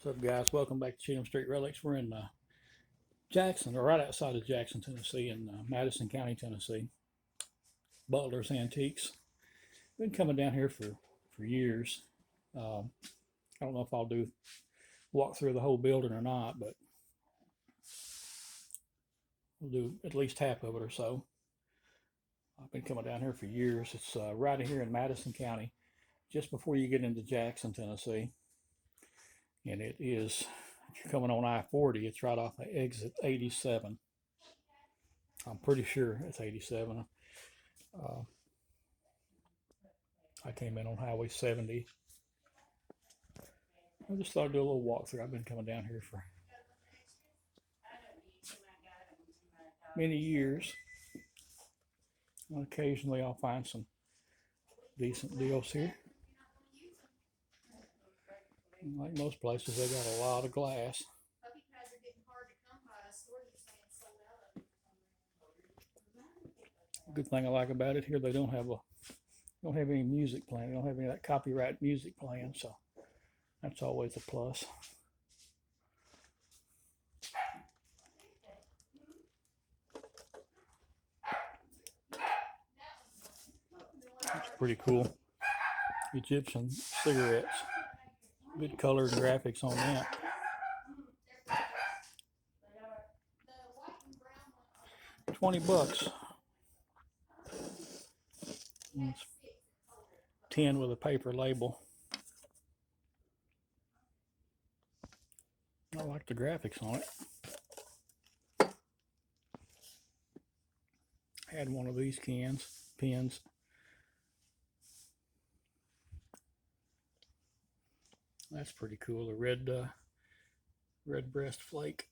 What's up, guys? Welcome back to Cheatham Street Relics. We're in Jackson, or right outside of Jackson, Tennessee, in Madison County, Tennessee. Butler's Antiques. Been coming down here for years. I don't know if I'll do walk through the whole building or not, but we'll do at least half of it or so. I've been coming down here for years. It's right here in Madison County, just before you get into Jackson, Tennessee. And it is, if you're coming on I-40, it's right off of exit 87. I'm pretty sure it's 87. I came in on Highway 70. I just thought I'd do a little walkthrough. I've been coming down here for many years. And occasionally I'll find some decent deals here. Like most places, they got a lot of glass. Good thing I like about it here, they don't have any music playing. They don't have any of that copyright music playing, so that's always a plus. It's pretty cool. Egyptian cigarettes. Good color and graphics on that. $20. It's tin with a paper label. I like the graphics on it. I had one of these pins. That's pretty cool. The red breast flake.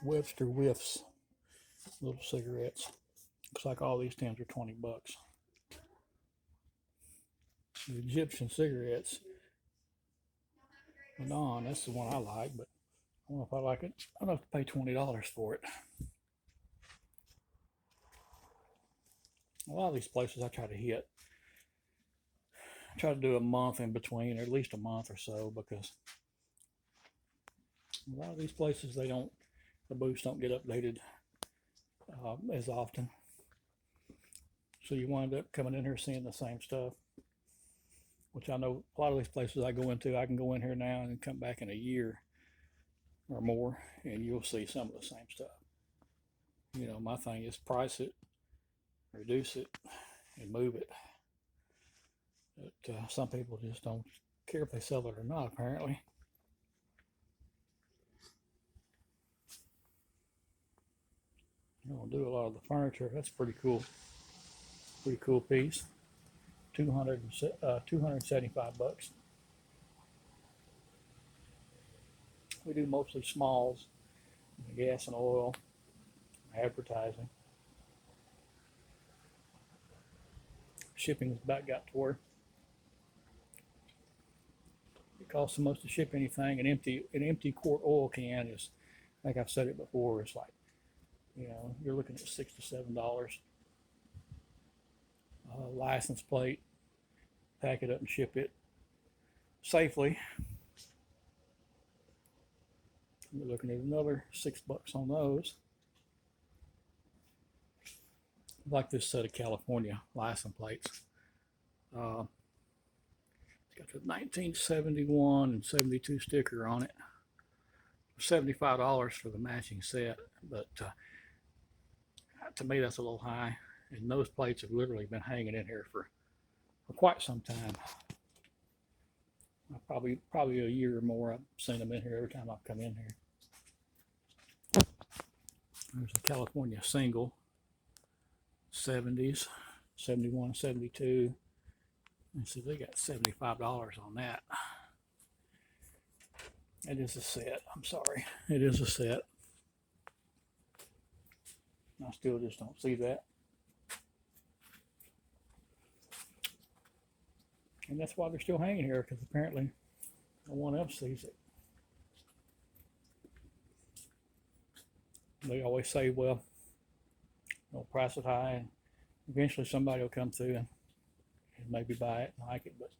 Webster Whiffs little cigarettes. Looks like all these tins are $20. The Egyptian cigarettes. Manon, that's the one I like, but I don't know if I like it. I don't have to pay $20 for it. A lot of these places I try to hit. I try to do a month in between, or at least a month or so, because a lot of these places, the booths don't get updated as often. So you wind up coming in here seeing the same stuff, which I know a lot of these places I go into, I can go in here now and come back in a year or more, and you'll see some of the same stuff. You know, my thing is price it, reduce it, and move it. But some people just don't care if they sell it or not, apparently. I'm gonna do a lot of the furniture. That's pretty cool. Pretty cool piece. $275. We do mostly smalls, gas and oil, advertising. Shipping's about got to where it costs the most to ship anything. An empty quart oil can is, like I've said it before, it's like, you know, you're looking at $6 to $7. License plate, pack it up and ship it safely. We're looking at another $6 on those. I like this set of California license plates. It's got the 1971 and 72 sticker on it. $75 for the matching set, but to me that's a little high. And those plates have literally been hanging in here for quite some time. Probably a year or more. I've seen them in here every time I've come in here. There's a California single, 70s, 71, 72. And see, they got $75 on that. It is a set. I'm sorry. It is a set. I still just don't see that. And that's why they're still hanging here, because apparently no one else sees it. They always say, well, they'll price it high, and eventually somebody will come through and and maybe buy it and like it, but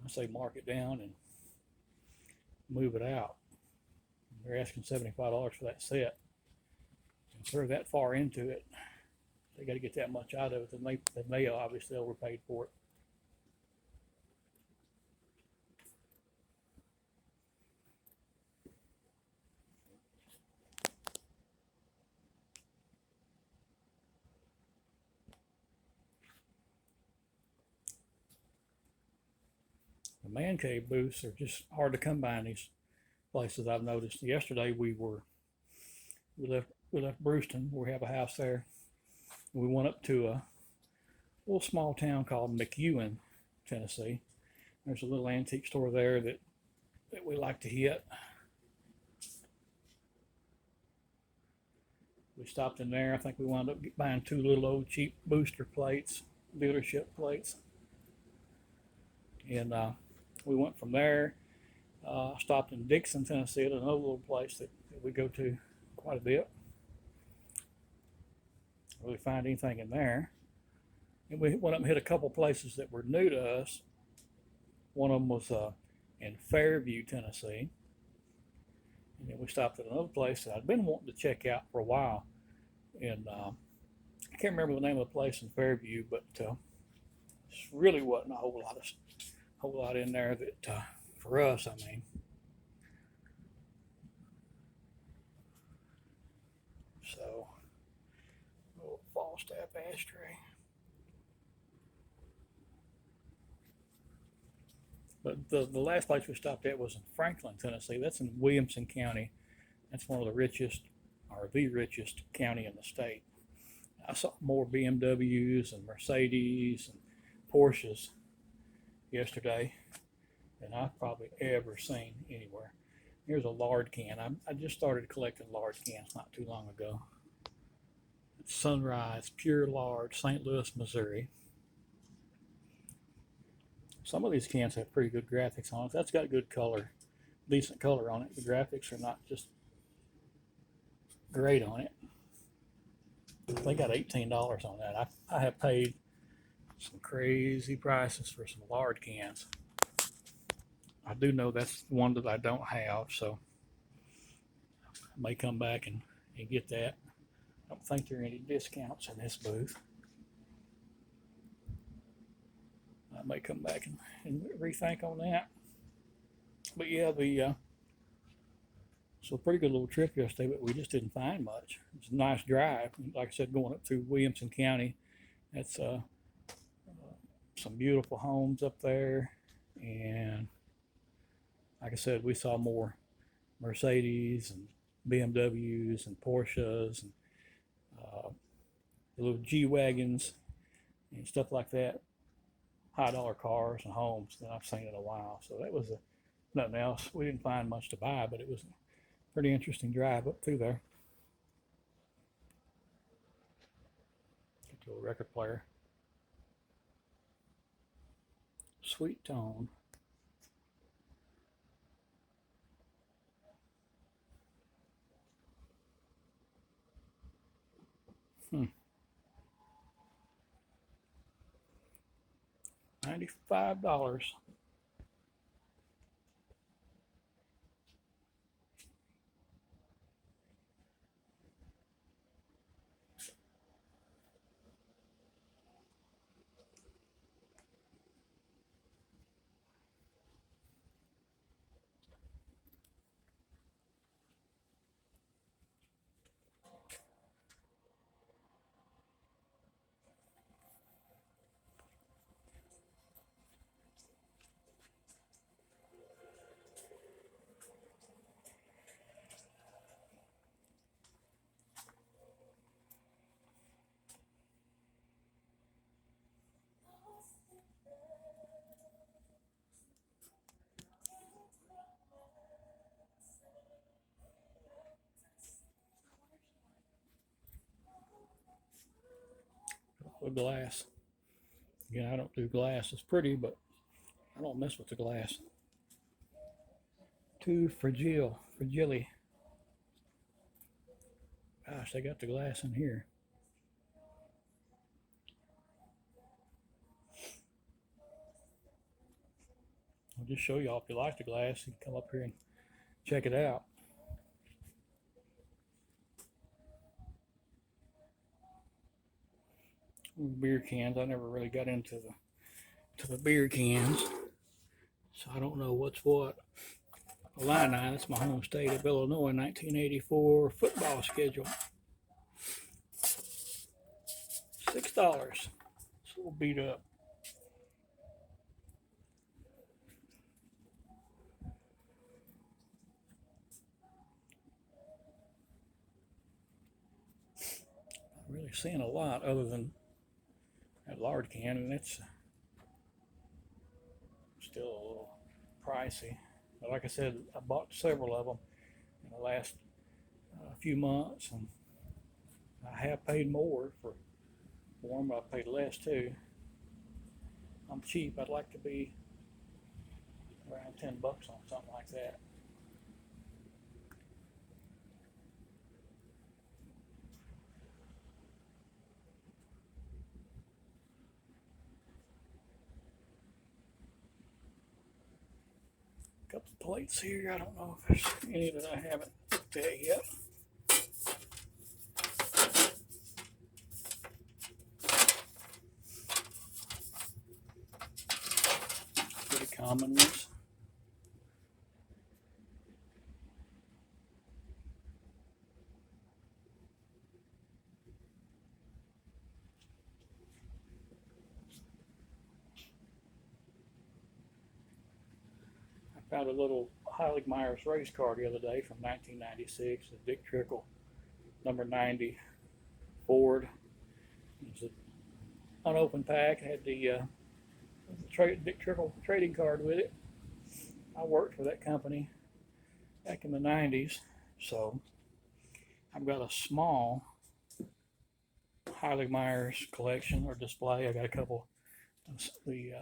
I say mark it down and move it out. They're asking $75 for that set. And if they're that far into it, they got to get that much out of it. Then they obviously overpaid for it. The man cave booths are just hard to come by in these places. I've noticed. Yesterday we left Brewston. We have a house there. We went up to a little small town called McEwen, Tennessee. There's a little antique store there that we like to hit. We stopped in there. I think we wound up buying 2 little old cheap booster plates, dealership plates, and we went from there. Stopped in Dixon, Tennessee, at another little place that we go to quite a bit. Really find anything in there. And we went up and hit a couple places that were new to us. One of them was in Fairview, Tennessee. And then we stopped at another place that I'd been wanting to check out for a while. And I can't remember the name of the place in Fairview, but really wasn't a whole lot in there that for us, I mean. So, little Falstaff ashtray. But the last place we stopped at was in Franklin, Tennessee. That's in Williamson County. That's one of the richest, or the richest county in the state. I saw more BMWs and Mercedes and Porsches yesterday than I've probably ever seen anywhere. Here's a lard can. I just started collecting lard cans not too long ago. It's Sunrise Pure Lard, St. Louis, Missouri. Some of these cans have pretty good graphics on it. That's got good color, decent color on it. The graphics are not just great on it. They got $18 on that. I have paid some crazy prices for some lard cans. I do know that's one that I don't have, so I may come back and get that. I don't think there are any discounts in this booth. I may come back and rethink on that. But yeah, so a pretty good little trip yesterday, but we just didn't find much. It's a nice drive. Like I said, going up through Williamson County. That's some beautiful homes up there. And like I said, we saw more Mercedes and BMWs and Porsches and the little G-Wagons and stuff like that. High dollar cars and homes that I've seen in a while. So that was nothing else. We didn't find much to buy, but it was a pretty interesting drive up through there. Get the little record player. Sweet Tone. $95. With glass. Again, I don't do glass. It's pretty, but I don't mess with the glass. Too fragile. Gosh, they got the glass in here. just show y'all if you like the glass, you can come up here and check it out. Beer cans. I never really got into the beer cans, so I don't know what's what. Illini, that's my home state of Illinois, 1984 football schedule. $6. It's a little beat up. Not really seeing a lot other than that large can, and it's still a little pricey. But like I said, I bought several of them in the last few months, and I have paid more for them, but I paid less too. I'm cheap. I'd like to be around $10 on something like that. A couple of plates here. I don't know if there's any that I haven't looked at yet. Pretty common ones. I found a little Heiligmeyer's race car the other day from 1996, a Dick Trickle number 90 Ford. It was an unopened pack. It had the Dick Trickle trading card with it. I worked for that company back in the 90s, so I've got a small Heiligmeyer's collection or display. I got a couple of the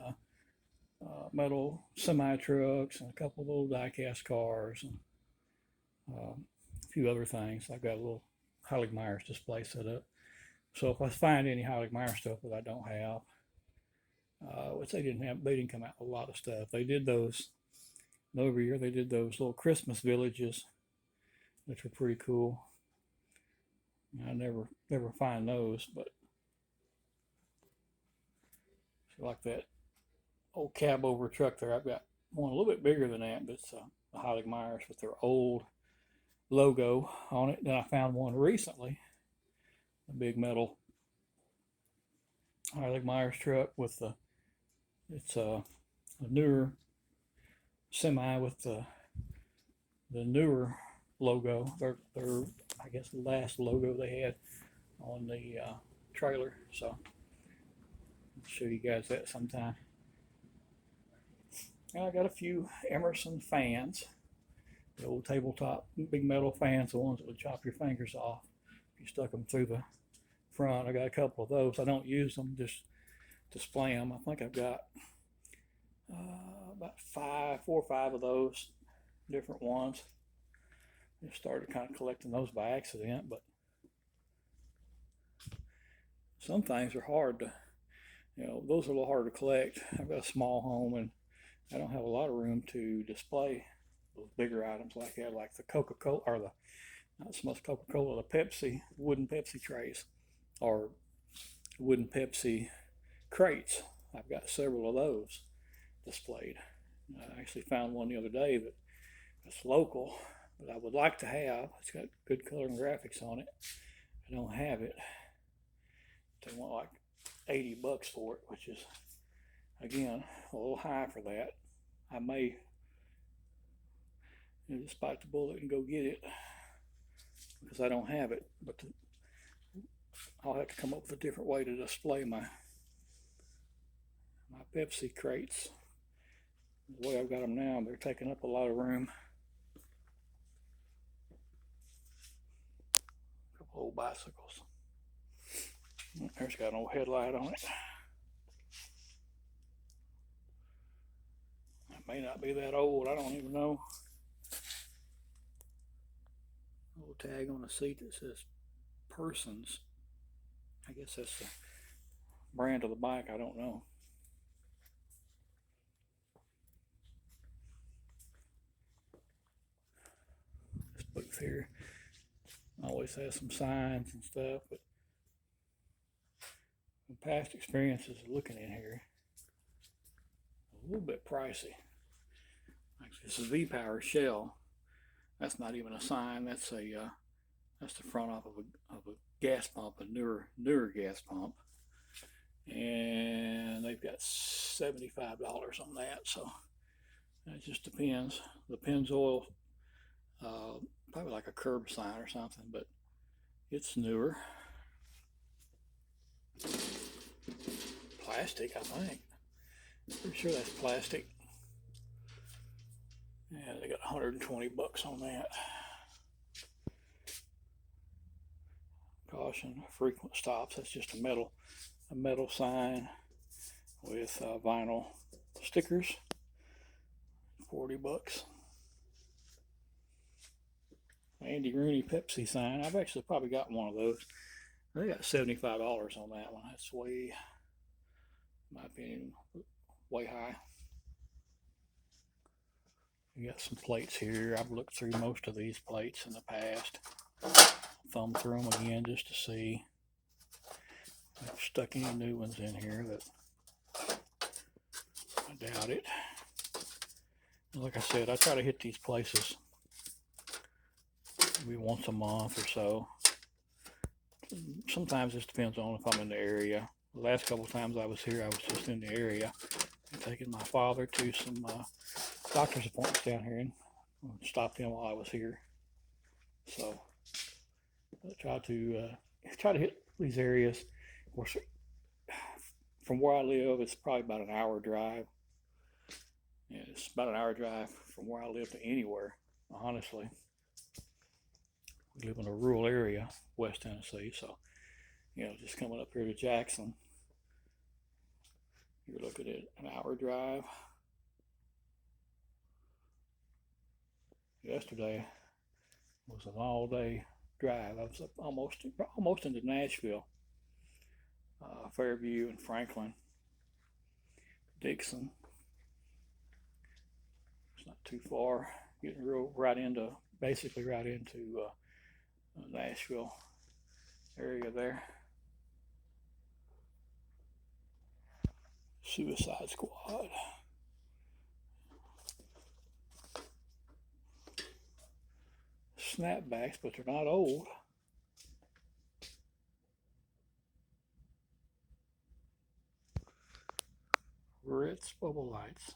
metal semi trucks and a couple of little die-cast cars and a few other things. I've got a little Heiligmeyer's display set up. So if I find any Heiligmeyer stuff that I don't have, which they didn't come out with a lot of stuff. They did those over here. They did those little Christmas villages, which were pretty cool. I never find those, but like that old cab over truck there. I've got one a little bit bigger than that, but it's a Heiligmeyer's with their old logo on it. Then I found one recently, a big metal Heiligmeyer's truck with it's a newer semi with the newer logo. They're I guess the last logo they had on the trailer. So I'll show you guys that sometime. I got a few Emerson fans, the old tabletop big metal fans, the ones that would chop your fingers off if you stuck them through the front. I got a couple of those. I don't use them, just display them. I think I've got about 4 or 5 of those different ones. Just started kind of collecting those by accident, but some things are hard to, those are a little hard to collect. I've got a small home and I don't have a lot of room to display those bigger items like that, like the Coca-Cola, or not so much Coca-Cola, the Pepsi, wooden Pepsi trays, or wooden Pepsi crates. I've got several of those displayed. I actually found one the other day that's local, but I would like to have. It's got good color and graphics on it. I don't have it. They want like $80 for it, which is, again, a little high for that. I may just bite the bullet and go get it because I don't have it, but I'll have to come up with a different way to display my Pepsi crates. The way I've got them now, they're taking up a lot of room. A couple old bicycles. There's got an old headlight on it. It may not be that old, I don't even know. A little tag on the seat that says Persons. I guess that's the brand of the bike, I don't know. booth here. Always has some signs and stuff, but from past experiences of looking in here, a little bit pricey. Like this is V-Power Shell. That's not even a sign. That's the front of a gas pump, a newer gas pump, and they've got $75 on that. So it just depends. The Pennzoil, probably like a curb sign or something, but it's newer. Plastic, I think. Pretty sure that's plastic. Yeah, they got 120 bucks on that. Caution, frequent stops. That's just a metal sign with vinyl stickers. 40 bucks. Andy Rooney Pepsi sign. I've actually probably got one of those. They got $75 on that one. That's way, in my opinion, way high. We got some plates here. I've looked through most of these plates in the past. Thumb through them again just to see. I've stuck any new ones in here, that I doubt it. And like I said, I try to hit these places maybe once a month or so. Sometimes this depends on if I'm in the area. The last couple of times I was here, I was just in the area and taking my father to some doctor's appointments down here and stopped in while I was here. So I try to hit these areas. Of course, from where I live, it's probably about an hour drive. Yeah, it's about an hour drive from where I live to anywhere, honestly. We live in a rural area, West Tennessee, so, just coming up here to Jackson, you're looking at an hour drive. Yesterday was an all-day drive. I was up almost into Nashville, Fairview and Franklin, Dixon. It's not too far. Getting basically right into Nashville area there. Suicide Squad. Snapbacks, but they're not old. Ritz bubble lights.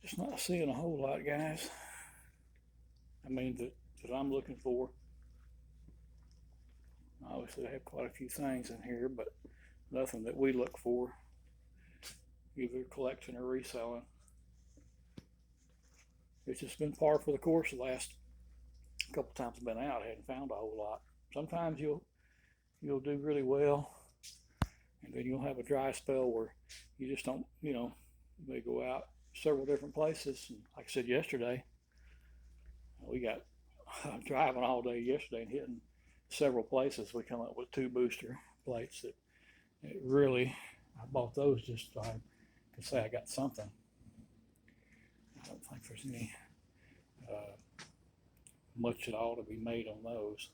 Just not seeing a whole lot, guys. I mean, that I'm looking for. Obviously, I have quite a few things in here, but nothing that we look for, either collecting or reselling. It's just been par for the course the last couple times I've been out. I hadn't found a whole lot. Sometimes you'll do really well, and then you'll have a dry spell where you just don't, you may go out several different places. And like I said yesterday, we got driving all day yesterday and hitting several places. We come up with 2 booster plates that really, I bought those just so I could say I got something. I don't think there's any much at all to be made on those.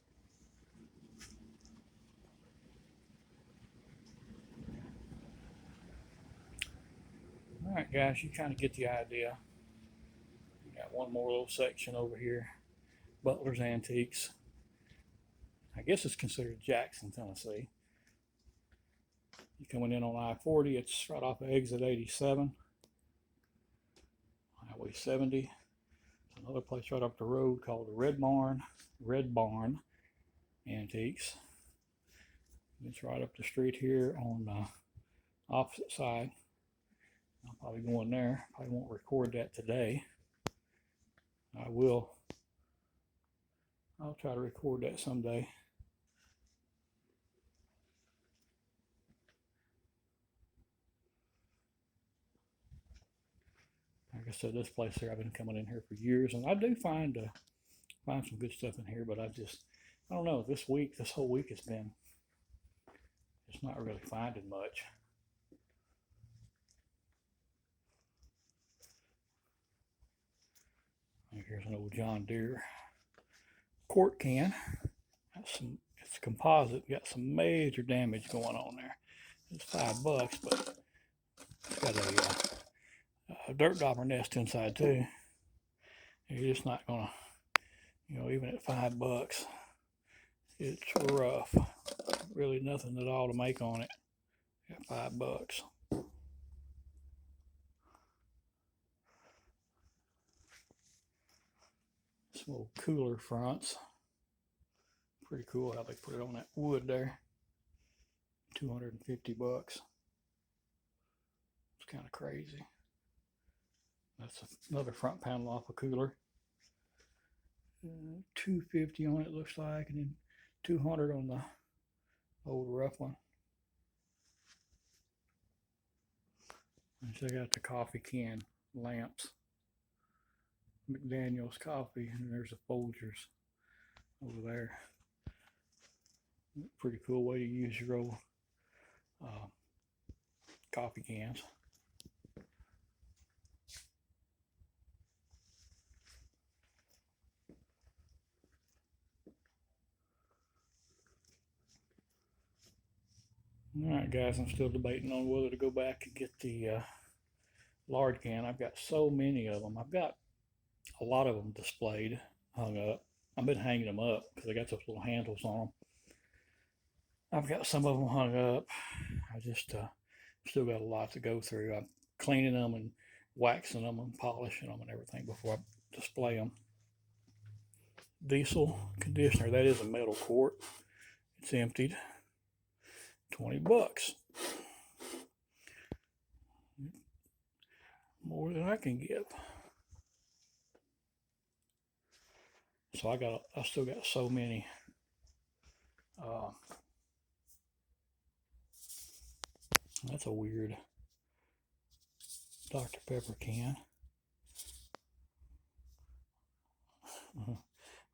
All right, guys, you kind of get the idea. Got one more little section over here, Butler's Antiques. I guess it's considered Jackson, Tennessee. You're coming in on I-40, it's right off of exit 87, Highway 70. There's another place right up the road called the Red Barn Antiques. It's right up the street here on the opposite side. I'll probably go in there. Probably won't record that today. I'll try to record that someday. Like I said, this place here, I've been coming in here for years, and I do find some good stuff in here, but I don't know, this whole week has been just not really finding much. Here's an old John Deere quart can. It's composite. Got some major damage going on there. It's $5, but it's got a dirt dauber nest inside too. You're just not gonna, even at $5, it's rough. Really nothing at all to make on it at $5. Some old cooler fronts. Pretty cool how they put it on that wood there. $250. It's kind of crazy. That's another front panel off a cooler. $250 on it looks like, and then $200 on the old rough one. And check out the coffee can lamps. McDaniel's coffee, and there's the Folgers over there. Pretty cool way to use your old coffee cans. Alright guys, I'm still debating on whether to go back and get the large can. I've got so many of them. I've got a lot of them displayed, hung up. I've been hanging them up because they got those little handles on them. I've got some of them hung up. I just still got a lot to go through. I'm cleaning them and waxing them and polishing them and everything before I display them. Diesel conditioner, that is a metal quart. It's emptied. $20. More than I can give. So I still got so many. That's a weird Dr. Pepper can. I don't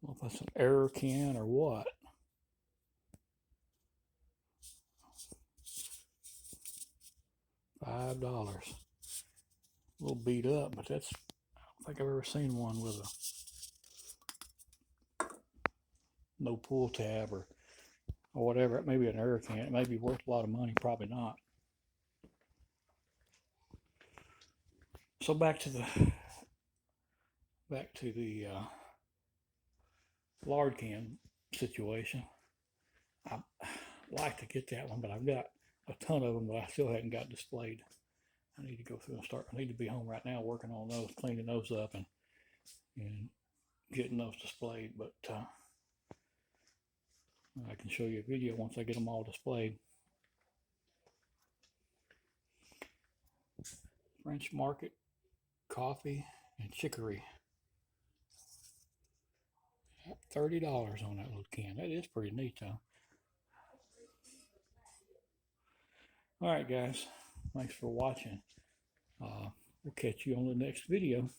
know if that's an error can or what. $5. A little beat up, but I don't think I've ever seen one with a no pull tab or whatever. It may be an error can. It may be worth a lot of money, probably not. So back to the lard can situation. I like to get that one, but I've got a ton of them that I still haven't got displayed. I need to go through and start. I need to be home right now working on those, cleaning those up and getting those displayed. But I can show you a video once I get them all displayed. French Market coffee and chicory. $30 on that little can. That is pretty neat though. All right guys, thanks for watching. We'll catch you on the next video.